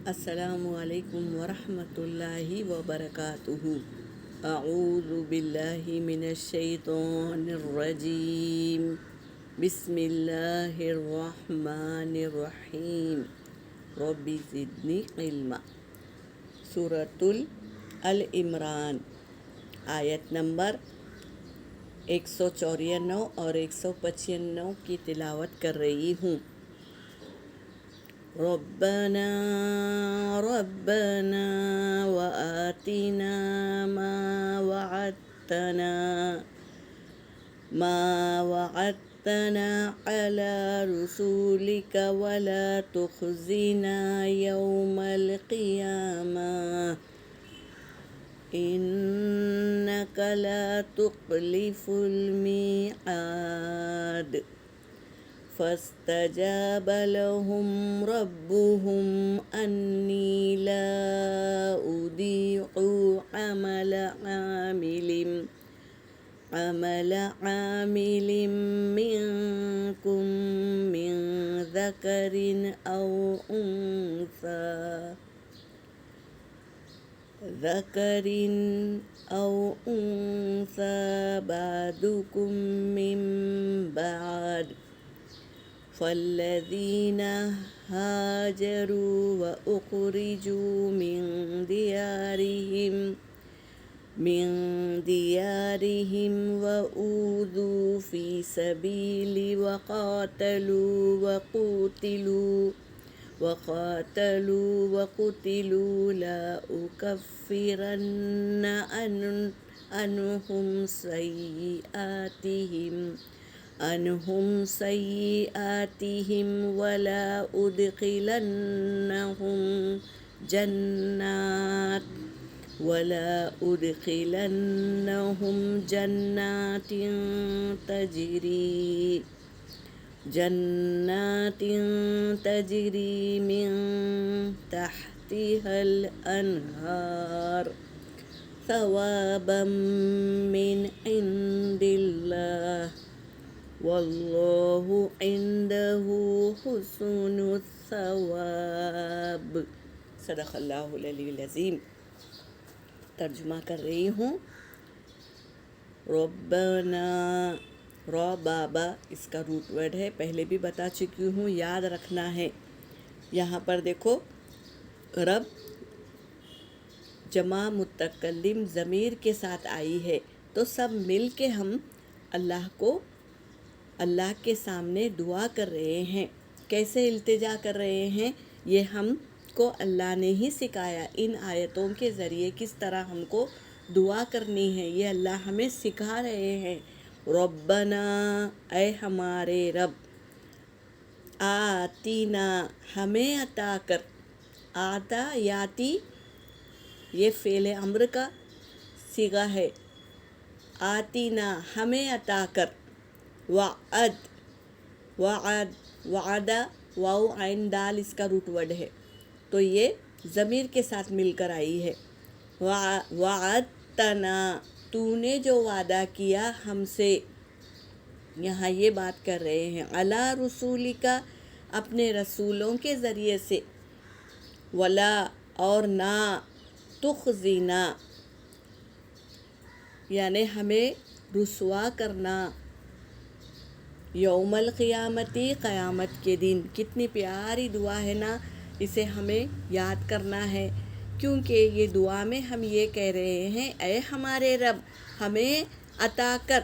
السلام علیکم ورحمۃ اللہ وبرکاتہ۔ اعوذ باللہ من الشیطان الرجیم، بسم اللہ الرحمن الرحیم، رب زدنی علما۔ سورۃ العمران، آیت نمبر 194 اور 195 کی تلاوت کر رہی ہوں۔ ربنا ربنا وآتنا ما وعدتنا على رسولك ولا تخزنا يوم القيامة إنك لا تخلف الميعاد۔ فاستجاب لهم ربهم أني لا أضيع عمل عامل منكم من ذكر أو أنثى بعضكم من بعض، فالذين هاجروا وأخرجوا من ديارهم وأوذوا في سبيلي وقتلوا لا أكفرن عنهم سيئاتهم ولا أدخلنهم جنات تجري من تحتها الأنهار ثوابا من عند الله، واللہ عنده حسن الثواب۔ صدق اللہ العلی العظیم۔ ترجمہ کر رہی ہوں۔ ربنا، را بابا اس کا روٹ ورڈ ہے، پہلے بھی بتا چکی ہوں، یاد رکھنا ہے۔ یہاں پر دیکھو، رب جمع متکلم ضمیر کے ساتھ آئی ہے، تو سب مل کے ہم اللہ کے سامنے دعا کر رہے ہیں۔ کیسے التجا کر رہے ہیں؟ یہ ہم کو اللہ نے ہی سکھایا۔ ان آیتوں کے ذریعے کس طرح ہم کو دعا کرنی ہے، یہ اللہ ہمیں سکھا رہے ہیں۔ ربنا، اے ہمارے رب، آتینا، ہمیں عطا کر، آتا یاتی یہ فعل امر کا صیغہ ہے، آتینا ہمیں عطا کر، وعدہ واو عین دال اس کا روٹ ورڈ ہے، تو یہ ضمیر کے ساتھ مل کر آئی ہے۔ وعدتنا، تو نے جو وعدہ کیا ہم سے، یہاں یہ بات کر رہے ہیں علی رسولک، اپنے رسولوں کے ذریعے سے، ولا اور نہ، تخزینا یعنی ہمیں رسوا کرنا، یوم القیامتی قیامت کے دن۔ کتنی پیاری دعا ہے نا، اسے ہمیں یاد کرنا ہے، کیونکہ یہ دعا میں ہم یہ کہہ رہے ہیں اے ہمارے رب، ہمیں عطا کر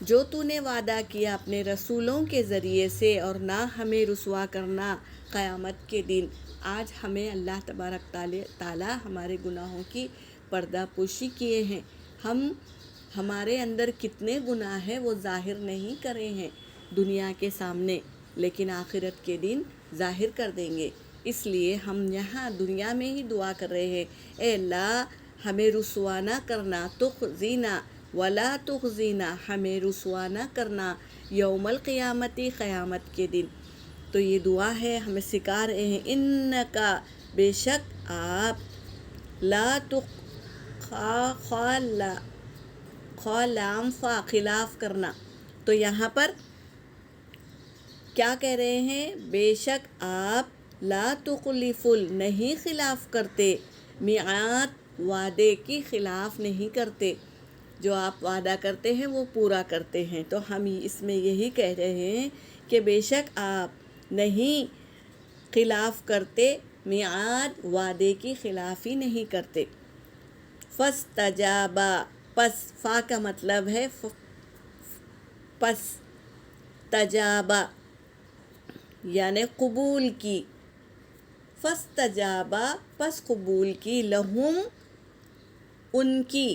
جو تو نے وعدہ کیا اپنے رسولوں کے ذریعے سے، اور نہ ہمیں رسوا کرنا قیامت کے دن۔ آج ہمیں اللہ تبارک تعالی ہمارے گناہوں کی پردہ پوشی کیے ہیں۔ ہمارے اندر کتنے گناہ ہیں وہ ظاہر نہیں کرے ہیں دنیا کے سامنے، لیکن آخرت کے دن ظاہر کر دیں گے۔ اس لیے ہم یہاں دنیا میں ہی دعا کر رہے ہیں، اے اللہ ہمیں رسوا نہ کرنا، تخزینا ولا تخزینا، ہمیں رسوا نہ کرنا، یوم القیامتی قیامت کے دن۔ تو یہ دعا ہے، ہمیں سکھا رہے ہیں، انکا بے شک آپ، لا لام فا خلاف کرنا، تو یہاں پر کیا کہہ رہے ہیں؟ بے شک آپ لا تخلفل نہیں خلاف کرتے، میعاد وعدے کی خلاف نہیں کرتے، جو آپ وعدہ کرتے ہیں وہ پورا کرتے ہیں۔ تو ہم اس میں یہی کہہ رہے ہیں کہ بے شک آپ نہیں خلاف کرتے، میعاد وعدے کی خلاف ہی نہیں کرتے۔ فاستجابا، پس فا کا مطلب ہے پس، تجابا یعنی قبول کی، فاستجابا پس قبول کی، لہم ان کی،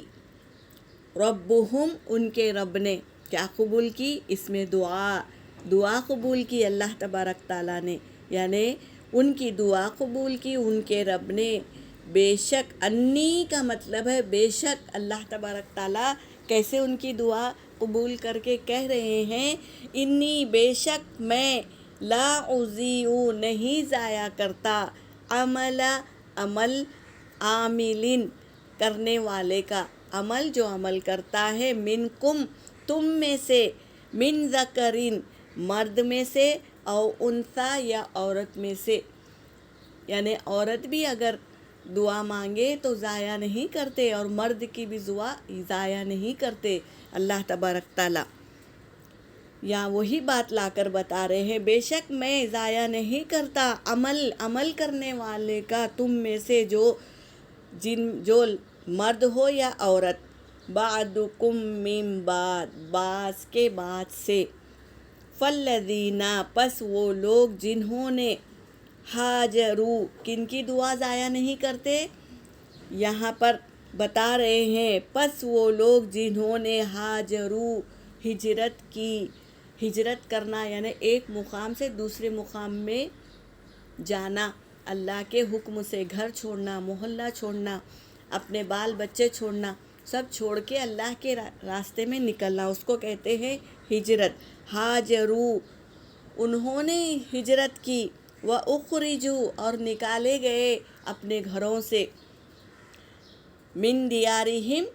ربہم ان کے رب نے کیا قبول کی، اس میں دعا قبول کی اللہ تبارک تعالیٰ نے، یعنی ان کی دعا قبول کی ان کے رب نے۔ بے شک، انی کا مطلب ہے بے شک، اللہ تبارک تعالیٰ کیسے ان کی دعا قبول کر کے کہہ رہے ہیں، انی بے شک میں، لا اضیع نہیں ضائع کرتا، عمل عاملین کرنے والے کا، عمل جو عمل کرتا ہے، منکم تم میں سے، من ذکرین مرد میں سے، او انثیٰ یا عورت میں سے، یعنی عورت بھی اگر دعا مانگے تو ضائع نہیں کرتے، اور مرد کی بھی دعا ضائع نہیں کرتے اللہ تبارک تعالیٰ۔ یا وہی بات لا کر بتا رہے ہیں، بے شک میں ضائع نہیں کرتا عمل کرنے والے کا تم میں سے، جو مرد ہو یا عورت، بعدکم من بعد بعض کے بعد سے، فالذین پس وہ لوگ جنہوں نے، ہاجروا کن کی دعا ضائع نہیں کرتے، یہاں پر بتا رہے ہیں، پس وہ لوگ جنہوں نے ہاجروا ہجرت کی، ہجرت کرنا یعنی ایک مقام سے دوسرے مقام میں جانا، اللہ کے حکم سے گھر چھوڑنا، محلہ چھوڑنا، اپنے بال بچے چھوڑنا، سب چھوڑ کے اللہ کے راستے میں نکلنا، اس کو کہتے ہیں ہجرت۔ ہاجروا انہوں نے ہجرت کی، وَأُخْرِجُوا اور نکالے گئے اپنے گھروں سے، من دیارہم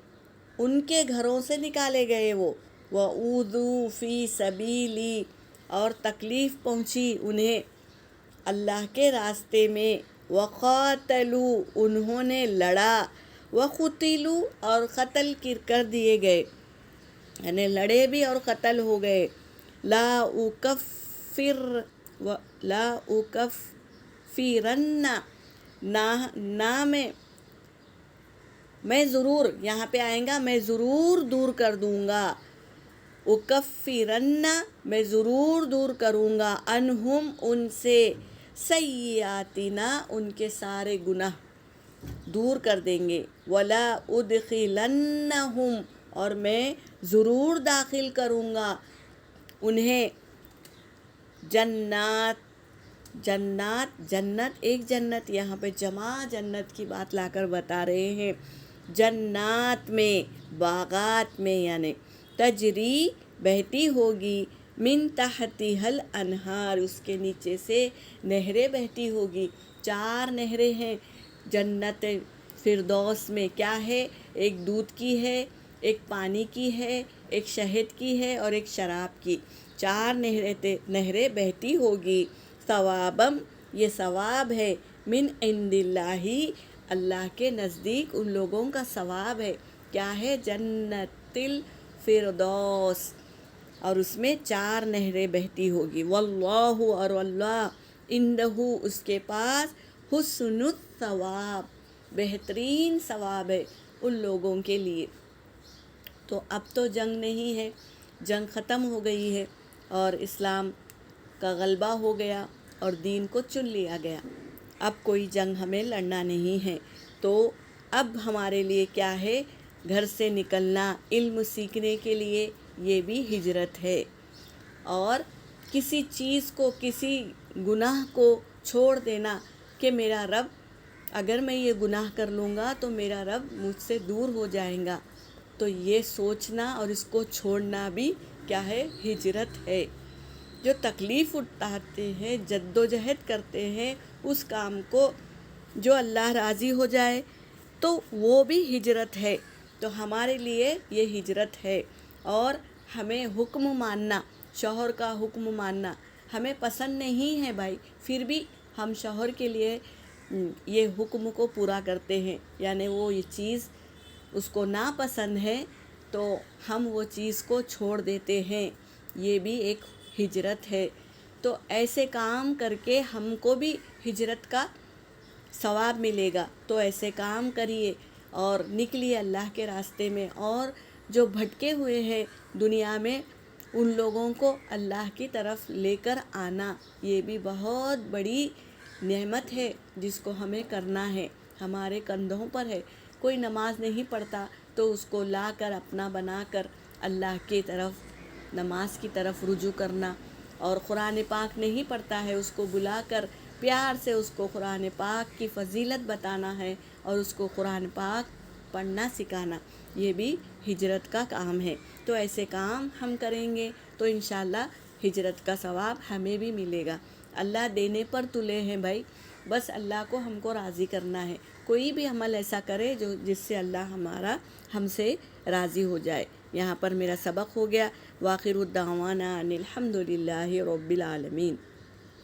ان کے گھروں سے نکالے گئے وہ، وَأُوذُوا فِي سَبِيلِي اور تکلیف پہنچی انہیں اللہ کے راستے میں، وَقَاتَلُوا انہوں نے لڑا، وَقُتِلُوا اور قتل کر دیے گئے، یعنی لڑے بھی اور قتل ہو گئے، لا اکفرن نہ میں ضرور، یہاں پہ آئیں گا میں ضرور دور کر دوں گا، اکفرن میں ضرور دور کروں گا، انہم ان سے، سیئاتنا ان کے سارے گناہ دور کر دیں گے، ولا ادخلنہم اور میں ضرور داخل کروں گا انہیں، جنت ایک جنت، یہاں پہ جمع جنت کی بات لا کر بتا رہے ہیں، جنات میں، باغات میں، یعنی تجری بہتی ہوگی، من تحتها الانہار اس کے نیچے سے نہریں بہتی ہوگی، 4 نہریں ہیں جنت فردوس میں، کیا ہے، ایک دودھ کی ہے، ایک پانی کی ہے، ایک شہد کی ہے اور ایک شراب کی، 4 نہریں بہتی ہوگی، ثوابم یہ ثواب ہے، من عند اللہ اللہ کے نزدیک ان لوگوں کا ثواب ہے، کیا ہے، جنت الفردوس، اور اس میں 4 نہریں بہتی ہوگی، واللہ اور اللہ، عندہ اس کے پاس، حسن الثواب بہترین ثواب ہے ان لوگوں کے لیے۔ تو اب تو جنگ نہیں ہے، جنگ ختم ہو گئی ہے اور اسلام کا غلبہ ہو گیا اور دین کو چن لیا گیا، اب کوئی جنگ ہمیں لڑنا نہیں ہے، تو اب ہمارے لیے کیا ہے، گھر سے نکلنا علم سیکھنے کے لیے، یہ بھی ہجرت ہے، اور کسی چیز کو، کسی گناہ کو چھوڑ دینا کہ میرا رب، اگر میں یہ گناہ کر لوں گا تو میرا رب مجھ سے دور ہو جائیں گا، تو یہ سوچنا اور اس کو چھوڑنا بھی کیا ہے، ہجرت ہے۔ جو تکلیف اٹھاتے ہیں، جد و جہد کرتے ہیں اس کام کو، جو اللہ راضی ہو جائے تو وہ بھی ہجرت ہے، تو ہمارے لیے یہ ہجرت ہے، اور ہمیں حکم ماننا، شوہر کا حکم ماننا ہمیں پسند نہیں ہے بھائی، پھر بھی ہم شوہر کے لیے یہ حکم کو پورا کرتے ہیں، یعنی وہ یہ چیز اس کو ناپسند ہے تو ہم وہ چیز کو چھوڑ دیتے ہیں، یہ بھی ایک ہجرت ہے۔ تو ایسے کام کر کے ہم کو بھی ہجرت کا ثواب ملے گا، تو ایسے کام کریے اور نکلیے اللہ کے راستے میں، اور جو بھٹکے ہوئے ہیں دنیا میں ان لوگوں کو اللہ کی طرف لے کر آنا، یہ بھی بہت بڑی نعمت ہے جس کو ہمیں کرنا ہے، ہمارے کندھوں پر ہے۔ کوئی نماز نہیں پڑھتا تو اس کو لا کر اپنا بنا کر اللہ کی طرف، نماز کی طرف رجوع کرنا، اور قرآن پاک نہیں پڑھتا ہے اس کو بلا کر پیار سے اس کو قرآن پاک کی فضیلت بتانا ہے اور اس کو قرآن پاک پڑھنا سکھانا، یہ بھی ہجرت کا کام ہے۔ تو ایسے کام ہم کریں گے تو انشاءاللہ ہجرت کا ثواب ہمیں بھی ملے گا۔ اللہ دینے پر تلے ہیں بھائی، بس اللہ کو ہم کو راضی کرنا ہے۔ کوئی بھی عمل ایسا کرے جس سے اللہ ہم سے راضی ہو جائے۔ یہاں پر میرا سبق ہو گیا۔ وآخر الدعوانا ان الحمد للہ رب العالمین۔